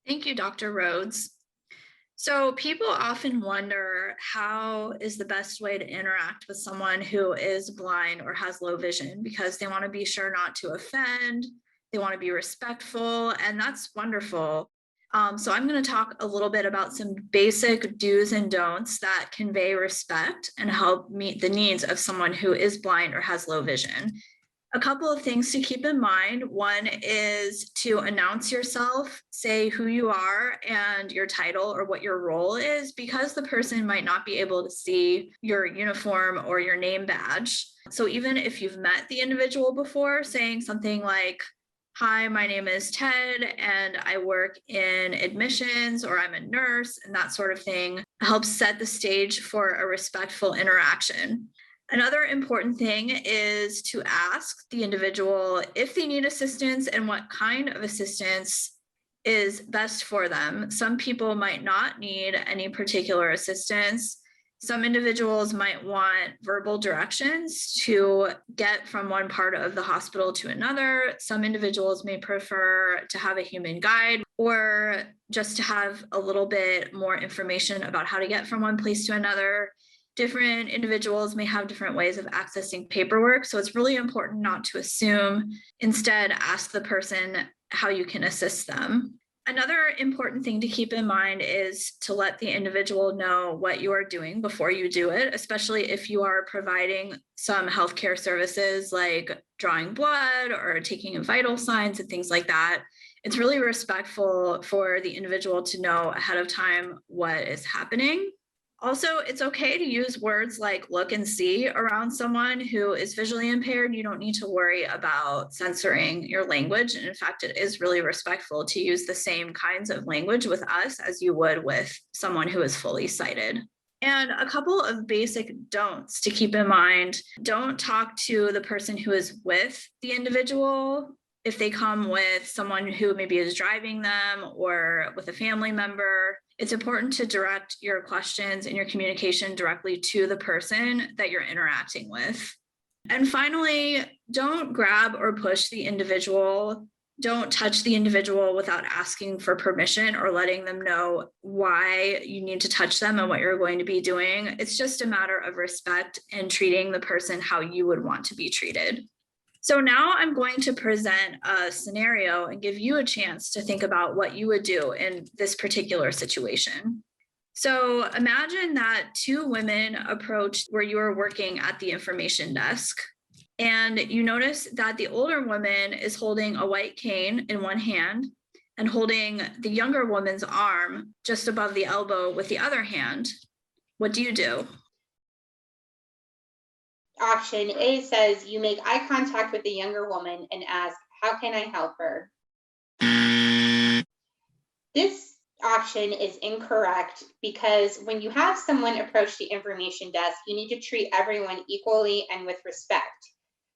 Thank you, Dr. Rhodes. So, people often wonder how is the best way to interact with someone who is blind or has low vision because they want to be sure not to offend, they want to be respectful, and that's wonderful. So, I'm going to talk a little bit about some basic do's and don'ts that convey respect and help meet the needs of someone who is blind or has low vision. A couple of things to keep in mind. One is to announce yourself, say who you are and your title or what your role is, because the person might not be able to see your uniform or your name badge. So even if you've met the individual before, saying something like, "Hi, my name is Ted and I work in admissions," or "I'm a nurse," and that sort of thing helps set the stage for a respectful interaction. Another important thing is to ask the individual if they need assistance and what kind of assistance is best for them. Some people might not need any particular assistance. Some individuals might want verbal directions to get from one part of the hospital to another. Some individuals may prefer to have a human guide or just to have a little bit more information about how to get from one place to another. Different individuals may have different ways of accessing paperwork, so it's really important not to assume. Instead, ask the person how you can assist them. Another important thing to keep in mind is to let the individual know what you are doing before you do it, especially if you are providing some healthcare services like drawing blood or taking vital signs and things like that. It's really respectful for the individual to know ahead of time what is happening. Also, it's okay to use words like look and see around someone who is visually impaired. You don't need to worry about censoring your language. And in fact, it is really respectful to use the same kinds of language with us as you would with someone who is fully sighted. And a couple of basic don'ts to keep in mind. Don't talk to the person who is with the individual if they come with someone who maybe is driving them or with a family member. It's important to direct your questions and your communication directly to the person that you're interacting with. And finally, don't grab or push the individual. Don't touch the individual without asking for permission or letting them know why you need to touch them and what you're going to be doing. It's just a matter of respect and treating the person how you would want to be treated. So now I'm going to present a scenario and give you a chance to think about what you would do in this particular situation. So imagine that two women approached where you are working at the information desk, and you notice that the older woman is holding a white cane in one hand and holding the younger woman's arm just above the elbow with the other hand. What do you do? Option A says you make eye contact with the younger woman and ask, how can I help her? This option is incorrect because when you have someone approach the information desk, you need to treat everyone equally and with respect.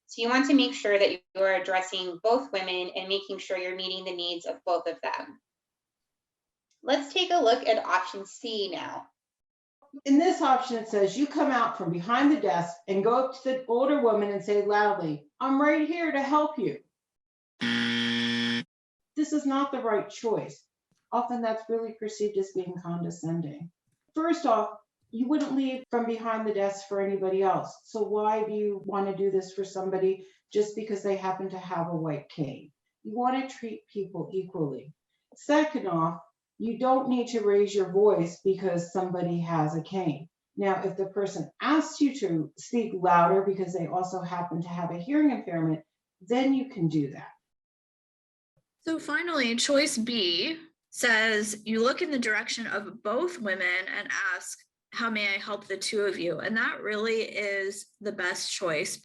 So you want to make sure that you are addressing both women and making sure you're meeting the needs of both of them. Let's take a look at option C now. In this option, it says you come out from behind the desk and go up to the older woman and say loudly, I'm right here to help you. This is not the right choice. Often that's really perceived as being condescending. First off, you wouldn't leave from behind the desk for anybody else. So why do you want to do this for somebody just because they happen to have a white cane? You want to treat people equally. Second off, you don't need to raise your voice because somebody has a cane. Now, if the person asks you to speak louder because they also happen to have a hearing impairment, then you can do that. So finally, choice B says you look in the direction of both women and ask, how may I help the two of you? And that really is the best choice.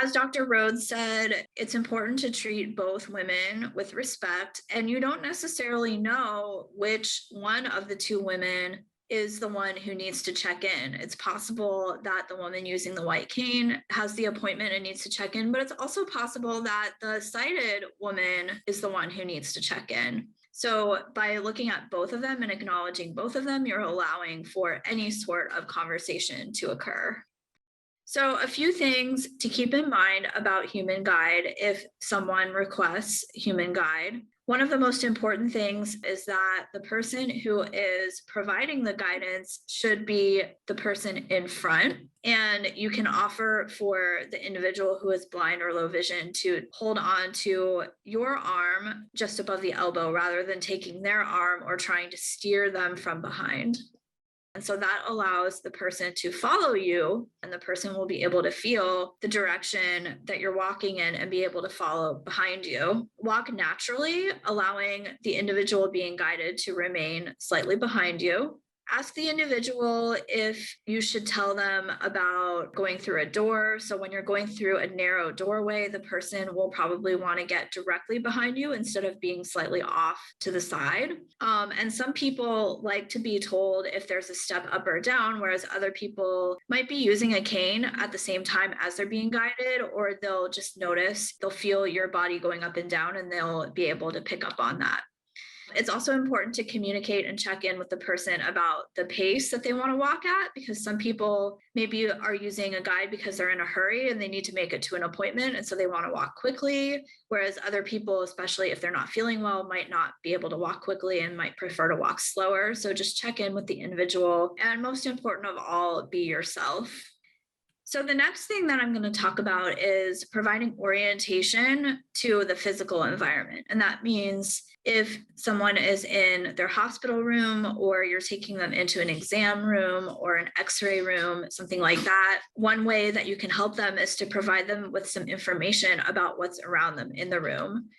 As Dr. Rhodes said, it's important to treat both women with respect, and you don't necessarily know which one of the two women is the one who needs to check in. It's possible that the woman using the white cane has the appointment and needs to check in, but it's also possible that the sighted woman is the one who needs to check in. So by looking at both of them and acknowledging both of them, you're allowing for any sort of conversation to occur. So a few things to keep in mind about human guide if someone requests human guide. One of the most important things is that the person who is providing the guidance should be the person in front. And you can offer for the individual who is blind or low vision to hold on to your arm just above the elbow rather than taking their arm or trying to steer them from behind. And so that allows the person to follow you, and the person will be able to feel the direction that you're walking in and be able to follow behind you. Walk naturally, allowing the individual being guided to remain slightly behind you. Ask the individual if you should tell them about going through a door. So when you're going through a narrow doorway, the person will probably want to get directly behind you instead of being slightly off to the side. And some people like to be told if there's a step up or down, whereas other people might be using a cane at the same time as they're being guided, or they'll just notice, they'll feel your body going up and down and they'll be able to pick up on that. It's also important to communicate and check in with the person about the pace that they want to walk at, because some people maybe are using a guide because they're in a hurry and they need to make it to an appointment. And so they want to walk quickly, whereas other people, especially if they're not feeling well, might not be able to walk quickly and might prefer to walk slower. So just check in with the individual. And most important of all, be yourself. So the next thing that I'm going to talk about is providing orientation to the physical environment. And that means if someone is in their hospital room, or you're taking them into an exam room or an x-ray room, something like that, one way that you can help them is to provide them with some information about what's around them in the room.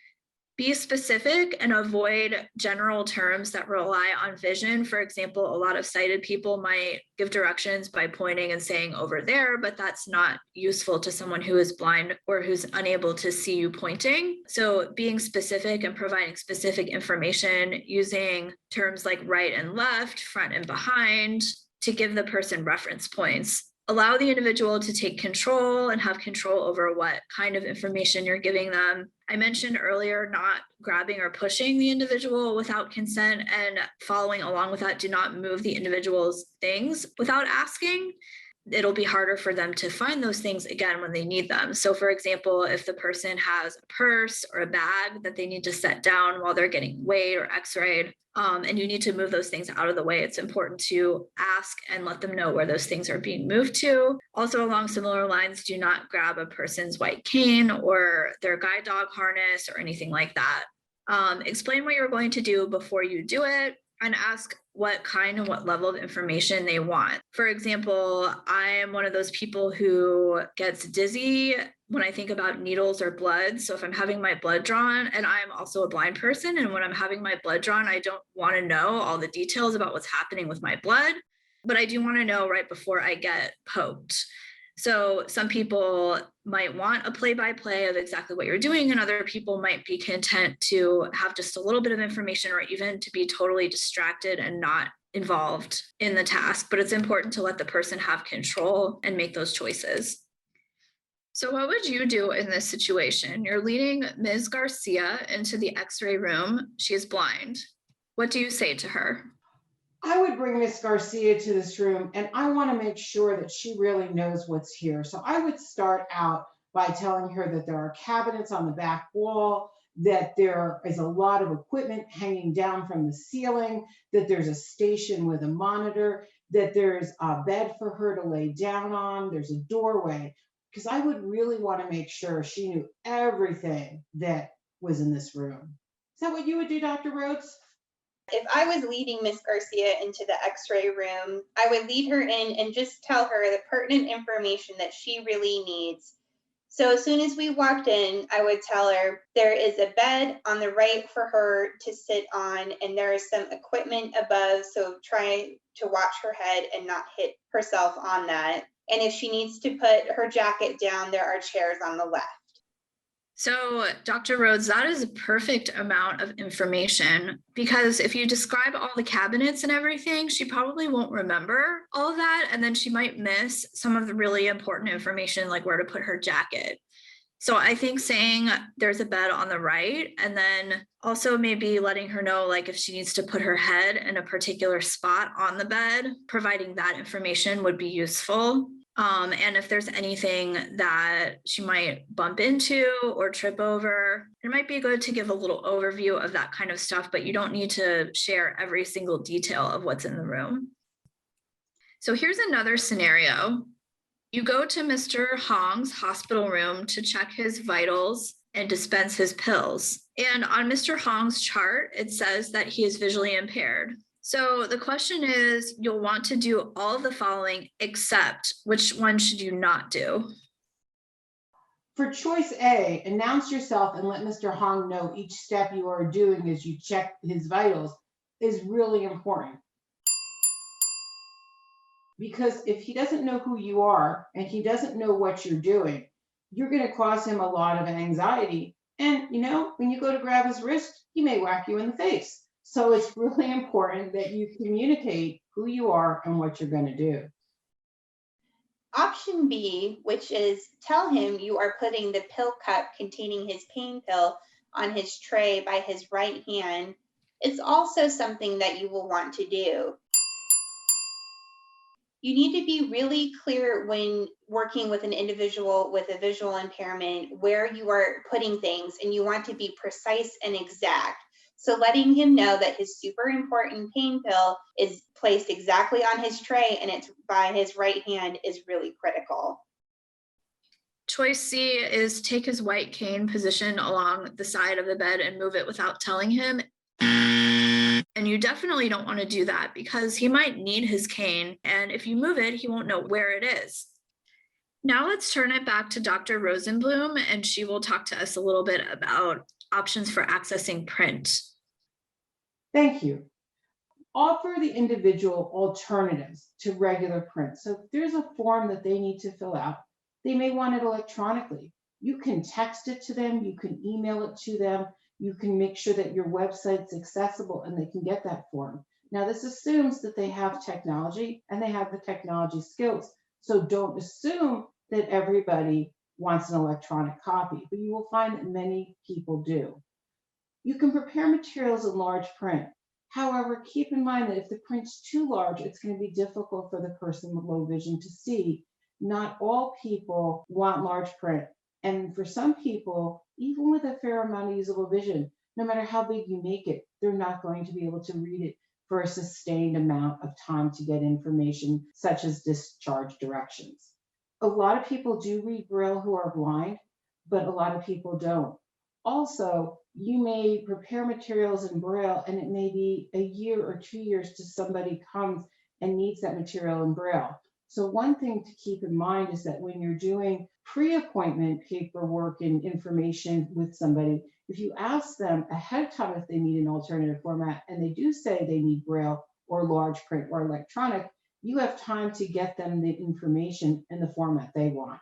Be specific and avoid general terms that rely on vision. For example, a lot of sighted people might give directions by pointing and saying over there, but that's not useful to someone who is blind or who's unable to see you pointing. So being specific and providing specific information using terms like right and left, front and behind, to give the person reference points. Allow the individual to take control and have control over what kind of information you're giving them. I mentioned earlier, not grabbing or pushing the individual without consent, and following along with that, do not move the individual's things without asking. It'll be harder for them to find those things again when they need them. So for example, if the person has a purse or a bag that they need to set down while they're getting weighed or x-rayed, and you need to move those things out of the way, it's important to ask and let them know where those things are being moved to. Also along similar lines, do not grab a person's white cane or their guide dog harness or anything like that. Explain what you're going to do before you do it, and ask what kind and what level of information they want. For example, I am one of those people who gets dizzy when I think about needles or blood. So if I'm having my blood drawn, and I'm also a blind person, and when I'm having my blood drawn, I don't want to know all the details about what's happening with my blood, but I do want to know right before I get poked. So some people might want a play-by-play of exactly what you're doing, and other people might be content to have just a little bit of information, or even to be totally distracted and not involved in the task. But it's important to let the person have control and make those choices. So what would you do in this situation? You're leading Ms. Garcia into the x-ray room. She is blind. What do you say to her? I would bring Miss Garcia to this room, and I want to make sure that she really knows what's here. So I would start out by telling her that there are cabinets on the back wall, that there is a lot of equipment hanging down from the ceiling, that there's a station with a monitor, that there's a bed for her to lay down on, there's a doorway, because I would really want to make sure she knew everything that was in this room. Is that what you would do, Dr. Rhodes? If I was leading Miss Garcia into the x-ray room, I would lead her in and just tell her the pertinent information that she really needs. So as soon as we walked in, I would tell her there is a bed on the right for her to sit on, and there is some equipment above, so try to watch her head and not hit herself on that. And if she needs to put her jacket down, there are chairs on the left. So, Dr. Rhodes, that is a perfect amount of information, because if you describe all the cabinets and everything, she probably won't remember all of that. And then she might miss some of the really important information, like where to put her jacket. So I think saying there's a bed on the right, and then also maybe letting her know, like if she needs to put her head in a particular spot on the bed, providing that information would be useful. And if there's anything that she might bump into or trip over, it might be good to give a little overview of that kind of stuff, but you don't need to share every single detail of what's in the room. So here's another scenario. You go to Mr. Hong's hospital room to check his vitals and dispense his pills. And on Mr. Hong's chart, it says that he is visually impaired. So the question is, you'll want to do all of the following, except which one should you not do? For choice A, announce yourself and let Mr. Hong know each step you are doing as you check his vitals is really important. Because if he doesn't know who you are and he doesn't know what you're doing, you're going to cause him a lot of anxiety. And, when you go to grab his wrist, he may whack you in the face. So it's really important that you communicate who you are and what you're going to do. Option B, which is tell him you are putting the pill cup containing his pain pill on his tray by his right hand, is also something that you will want to do. You need to be really clear when working with an individual with a visual impairment where you are putting things, and you want to be precise and exact. So letting him know that his super important pain pill is placed exactly on his tray and it's by his right hand is really critical. Choice C is take his white cane position along the side of the bed and move it without telling him. And you definitely don't want to do that because he might need his cane, and if you move it, he won't know where it is. Now let's turn it back to Dr. Rosenblum, and she will talk to us a little bit about options for accessing print. Thank you. Offer the individual alternatives to regular print. So if there's a form that they need to fill out, they may want it electronically. You can text it to them, you can email it to them, you can make sure that your website's accessible and they can get that form. Now, this assumes that they have technology and they have the technology skills. So don't assume that everybody wants an electronic copy, but you will find that many people do. You can prepare materials in large print. However, keep in mind that if the print's too large, it's going to be difficult for the person with low vision to see. Not all people want large print. And for some people, even with a fair amount of usable vision, no matter how big you make it, they're not going to be able to read it for a sustained amount of time to get information such as discharge directions. A lot of people do read Braille who are blind, but a lot of people don't. Also, you may prepare materials in Braille and it may be a year or 2 years till somebody comes and needs that material in Braille. So one thing to keep in mind is that when you're doing pre-appointment paperwork and information with somebody, if you ask them ahead of time if they need an alternative format and they do say they need Braille or large print or electronic, you have time to get them the information in the format they want.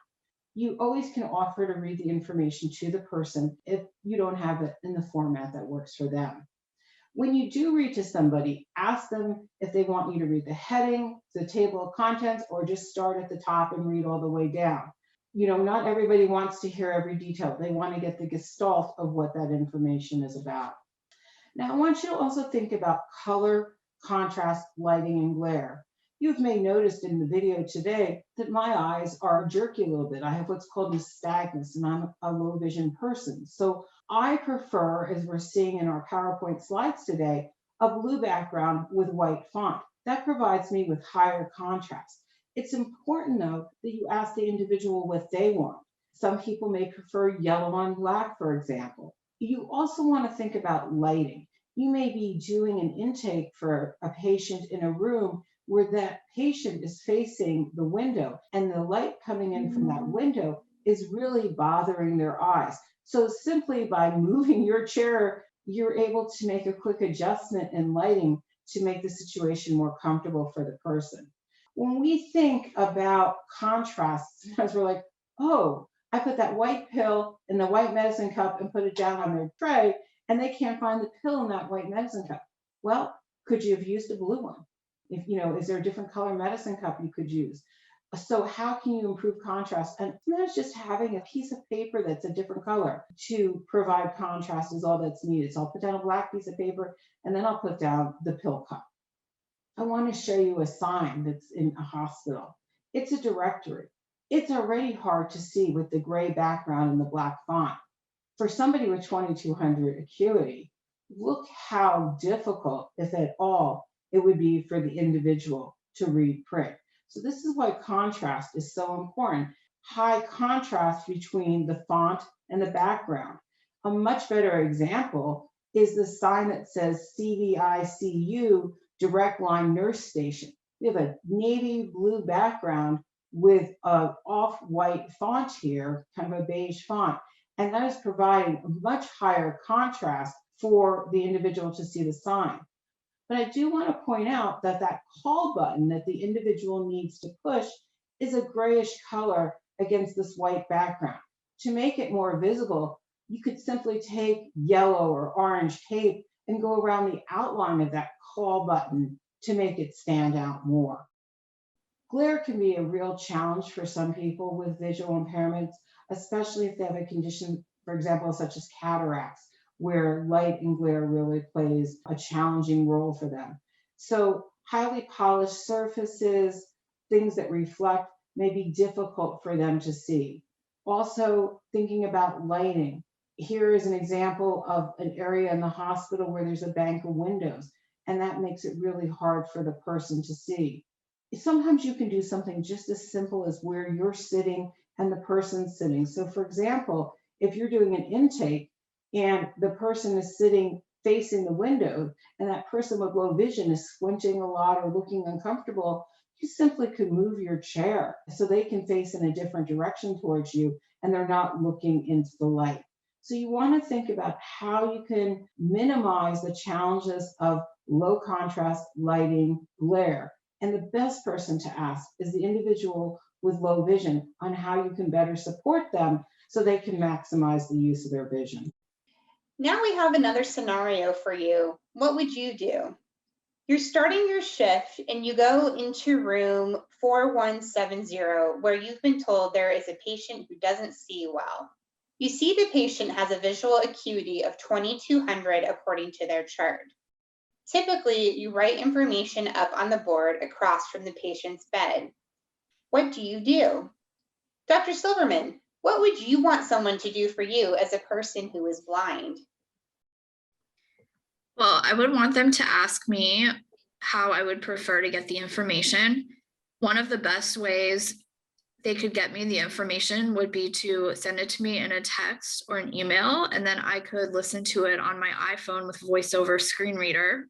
You always can offer to read the information to the person if you don't have it in the format that works for them. When you do read to somebody, ask them if they want you to read the heading, the table of contents, or just start at the top and read all the way down. Not everybody wants to hear every detail. They want to get the gestalt of what that information is about. Now, I want you to also think about color, contrast, lighting, and glare. You may noticed in the video today that my eyes are jerky a little bit. I have what's called nystagmus, and I'm a low vision person. So I prefer, as we're seeing in our PowerPoint slides today, a blue background with white font. That provides me with higher contrast. It's important, though, that you ask the individual what they want. Some people may prefer yellow on black, for example. You also want to think about lighting. You may be doing an intake for a patient in a room where that patient is facing the window and the light coming in from that window is really bothering their eyes. So simply by moving your chair, you're able to make a quick adjustment in lighting to make the situation more comfortable for the person. When we think about contrast, sometimes we're like, oh, I put that white pill in the white medicine cup and put it down on their tray, and they can't find the pill in that white medicine cup. Well, could you have used a blue one? Is there a different color medicine cup you could use? So how can you improve contrast? And sometimes just having a piece of paper that's a different color to provide contrast is all that's needed. So I'll put down a black piece of paper and then I'll put down the pill cup. I want to show you a sign that's in a hospital. It's a directory. It's already hard to see with the gray background and the black font. For somebody with 2200 acuity, look how difficult, if at all, it would be for the individual to read print. So this is why contrast is so important. High contrast between the font and the background. A much better example is the sign that says CVICU Direct Line Nurse Station. We have a navy blue background with a off-white font here, kind of a beige font, and that is providing a much higher contrast for the individual to see the sign. But I do want to point out that that call button that the individual needs to push is a grayish color against this white background. To make it more visible, you could simply take yellow or orange tape and go around the outline of that call button to make it stand out more. Glare can be a real challenge for some people with visual impairments, especially if they have a condition, for example, such as cataracts, where light and glare really plays a challenging role for them. So highly polished surfaces, things that reflect, may be difficult for them to see. Also thinking about lighting. Here is an example of an area in the hospital where there's a bank of windows, and that makes it really hard for the person to see. Sometimes you can do something just as simple as where you're sitting and the person's sitting. So for example, if you're doing an intake and the person is sitting facing the window and that person with low vision is squinting a lot or looking uncomfortable, you simply could move your chair so they can face in a different direction towards you and they're not looking into the light. So you want to think about how you can minimize the challenges of low contrast lighting, glare. And the best person to ask is the individual with low vision on how you can better support them so they can maximize the use of their vision. Now we have another scenario for you. What would you do? You're starting your shift and you go into room 4170 where you've been told there is a patient who doesn't see well. You see the patient has a visual acuity of 2200 according to their chart. Typically, you write information up on the board across from the patient's bed. What do you do? Dr. Silverman, what would you want someone to do for you as a person who is blind? Well, I would want them to ask me how I would prefer to get the information. One of the best ways they could get me the information would be to send it to me in a text or an email, and then I could listen to it on my iPhone with voiceover screen reader.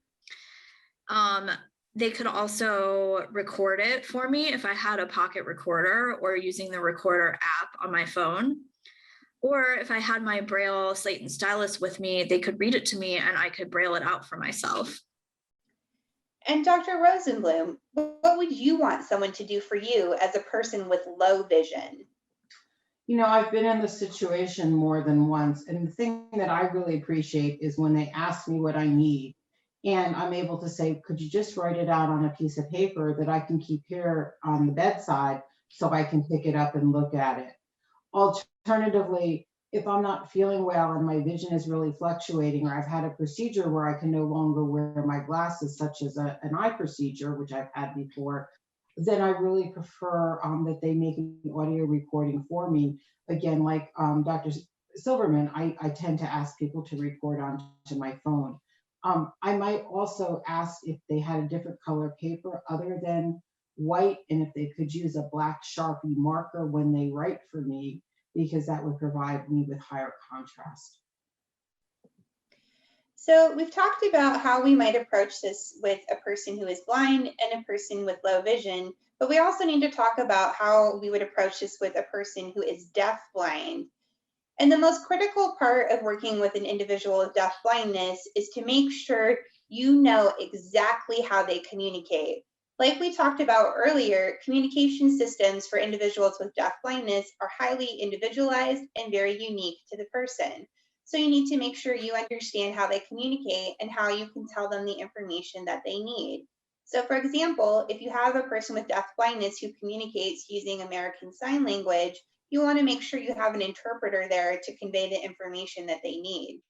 They could also record it for me if I had a pocket recorder or using the recorder app on my phone. Or if I had my Braille slate and stylus with me, they could read it to me and I could Braille it out for myself. And Dr. Rosenblum, what would you want someone to do for you as a person with low vision? You know, I've been in this situation more than once, and the thing that I really appreciate is when they ask me what I need, and I'm able to say, could you just write it out on a piece of paper that I can keep here on the bedside so I can pick it up and look at it. Alternatively, if I'm not feeling well and my vision is really fluctuating, or I've had a procedure where I can no longer wear my glasses, such as an eye procedure, which I've had before, then I really prefer that they make an audio recording for me. Again, like Dr. Silverman, I tend to ask people to record onto my phone. I might also ask if they had a different color paper other than white, and if they could use a black Sharpie marker when they write for me, because that would provide me with higher contrast. So we've talked about how we might approach this with a person who is blind and a person with low vision, but we also need to talk about how we would approach this with a person who is deaf-blind. And the most critical part of working with an individual with deaf blindness is to make sure you know exactly how they communicate. Like we talked about earlier, communication systems for individuals with deaf blindness are highly individualized and very unique to the person. So you need to make sure you understand how they communicate and how you can tell them the information that they need. So for example, if you have a person with deaf blindness who communicates using American Sign Language, you want to make sure you have an interpreter there to convey the information that they need.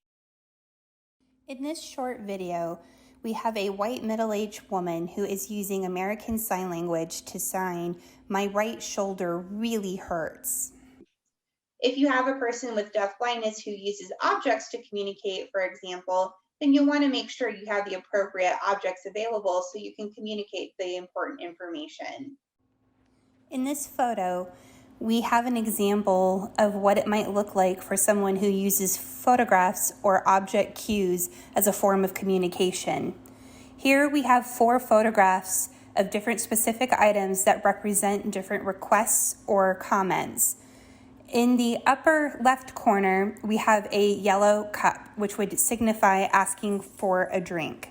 In this short video, we have a white middle-aged woman who is using American Sign Language to sign, "My right shoulder really hurts." If you have a person with deaf blindness who uses objects to communicate, for example, then you'll want to make sure you have the appropriate objects available so you can communicate the important information. In this photo, we have an example of what it might look like for someone who uses photographs or object cues as a form of communication. Here we have 4 photographs of different specific items that represent different requests or comments. In the upper left corner, we have a yellow cup, which would signify asking for a drink.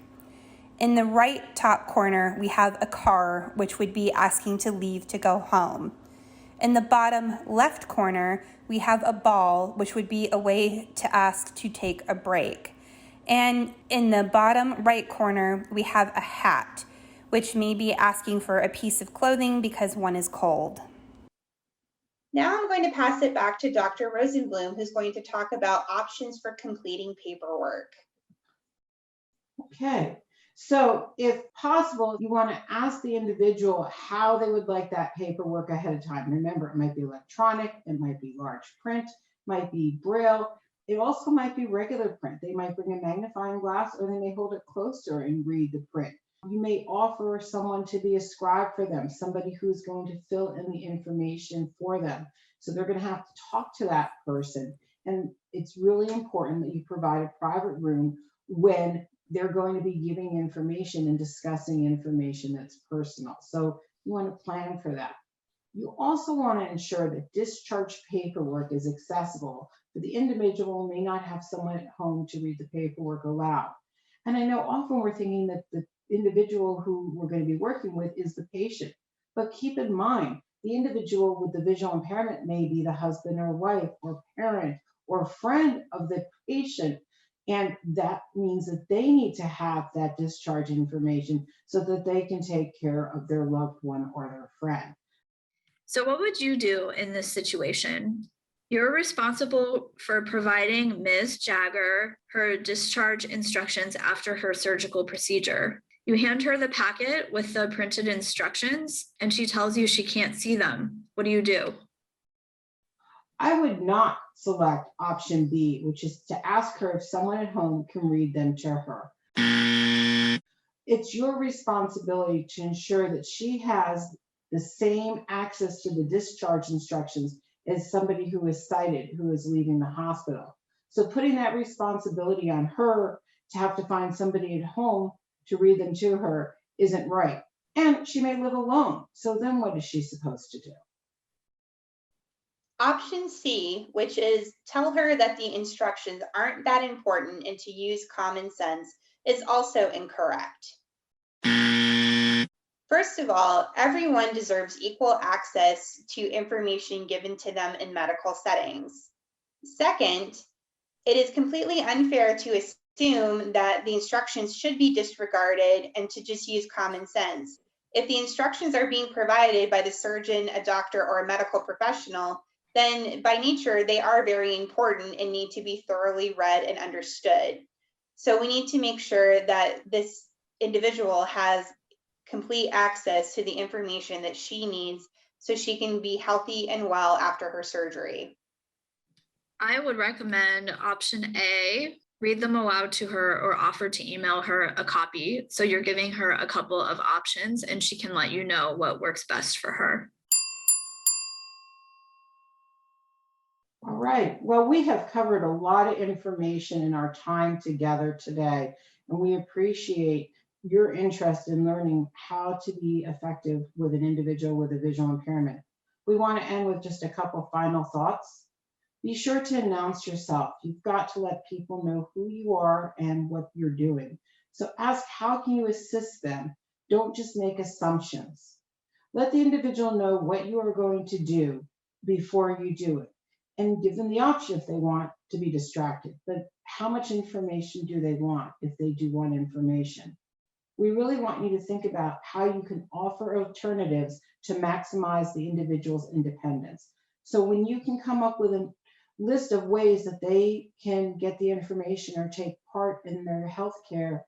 In the right top corner, we have a car, which would be asking to leave to go home. In the bottom left corner, we have a ball, which would be a way to ask to take a break. And in the bottom right corner, we have a hat, which may be asking for a piece of clothing because one is cold. Now I'm going to pass it back to Dr. Rosenblum, who's going to talk about options for completing paperwork. Okay, so if possible, you want to ask the individual how they would like that paperwork ahead of time. Remember, it might be electronic, it might be large print, might be braille. It also might be regular print. They might bring a magnifying glass or they may hold it closer and read the print. You may offer someone to be a scribe for them, somebody who's going to fill in the information for them. So they're going to have to talk to that person. And it's really important that you provide a private room when they're going to be giving information and discussing information that's personal. So you want to plan for that. You also want to ensure that discharge paperwork is accessible, but the individual may not have someone at home to read the paperwork aloud. And I know often we're thinking that the individual who we're going to be working with is the patient, but keep in mind, the individual with the visual impairment may be the husband or wife or parent or friend of the patient. And that means that they need to have that discharge information so that they can take care of their loved one or their friend. So what would you do in this situation? You're responsible for providing Ms. Jagger her discharge instructions after her surgical procedure. You hand her the packet with the printed instructions, and she tells you she can't see them. What do you do? I would not select option B, which is to ask her if someone at home can read them to her. It's your responsibility to ensure that she has the same access to the discharge instructions as somebody who is sighted, who is leaving the hospital. So putting that responsibility on her to have to find somebody at home to read them to her isn't right. And she may live alone. So then what is she supposed to do? Option C, which is tell her that the instructions aren't that important and to use common sense, is also incorrect. First of all, everyone deserves equal access to information given to them in medical settings. Second, it is completely unfair to assume that the instructions should be disregarded and to just use common sense. If the instructions are being provided by the surgeon, a doctor, or a medical professional, then by nature, they are very important and need to be thoroughly read and understood. So we need to make sure that this individual has complete access to the information that she needs so she can be healthy and well after her surgery. I would recommend option A, read them aloud to her or offer to email her a copy. So you're giving her a couple of options and she can let you know what works best for her. All right. Well, we have covered a lot of information in our time together today, and we appreciate your interest in learning how to be effective with an individual with a visual impairment. We want to end with just a couple final thoughts. Be sure to announce yourself. You've got to let people know who you are and what you're doing. So ask, how can you assist them? Don't just make assumptions. Let the individual know what you are going to do before you do it, and give them the option if they want to be distracted. But how much information do they want if they do want information? We really want you to think about how you can offer alternatives to maximize the individual's independence. So when you can come up with a list of ways that they can get the information or take part in their healthcare,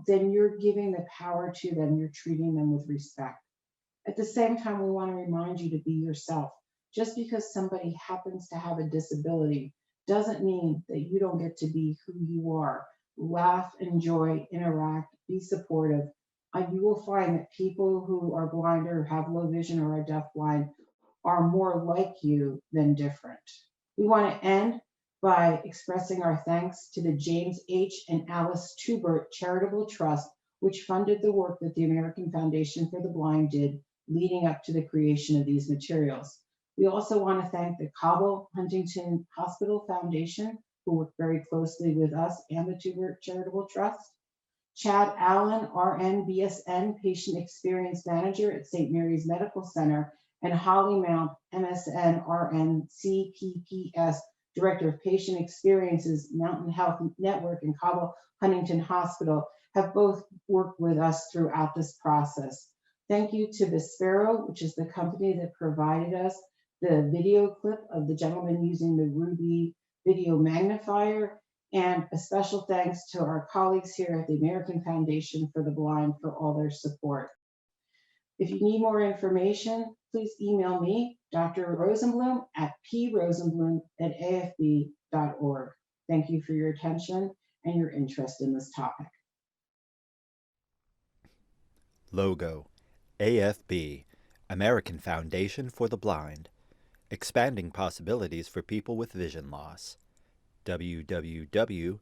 then you're giving the power to them, you're treating them with respect. At the same time, we want to remind you to be yourself. Just because somebody happens to have a disability doesn't mean that you don't get to be who you are. Laugh, enjoy, interact, be supportive. You will find that people who are blind or have low vision or are deafblind are more like you than different. We want to end by expressing our thanks to the James H. and Alice Tubert Charitable Trust, which funded the work that the American Foundation for the Blind did leading up to the creation of these materials. We also want to thank the Cobble Huntington Hospital Foundation, who worked very closely with us and the Tubert Charitable Trust. Chad Allen, RN, BSN, Patient Experience Manager at St. Mary's Medical Center, and Holly Mount, MSN, RN, CPPS, Director of Patient Experiences, Mountain Health Network, and Cobble Huntington Hospital, have both worked with us throughout this process. Thank you to Vispero, which is the company that provided us the video clip of the gentleman using the Ruby video magnifier, and a special thanks to our colleagues here at the American Foundation for the Blind for all their support. If you need more information, please email me, Dr. Rosenblum, at prosenblum@afb.org. Thank you for your attention and your interest in this topic. Logo: AFB, American Foundation for the Blind, expanding possibilities for people with vision loss. www.afb.org